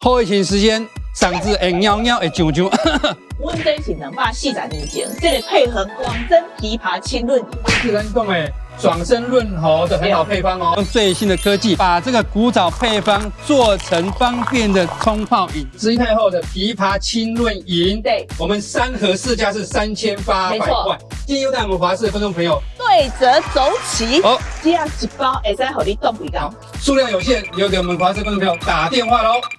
后疫情时间，嗓子会喵喵会啾啾。阮这是240年前，这个配合广真枇杷清润饮，是咱讲的爽身润喉的很好配方哦。用最新的科技，把这个古早配方做成方便的冲泡饮。慈禧太后的枇杷清润饮，对，我们3盒市价是3800块。今天优待我们华视的观众朋友，对折走起，哦，只要1包，会使互你冻几工。数量有限，留给我们华视观众朋友打电话喽。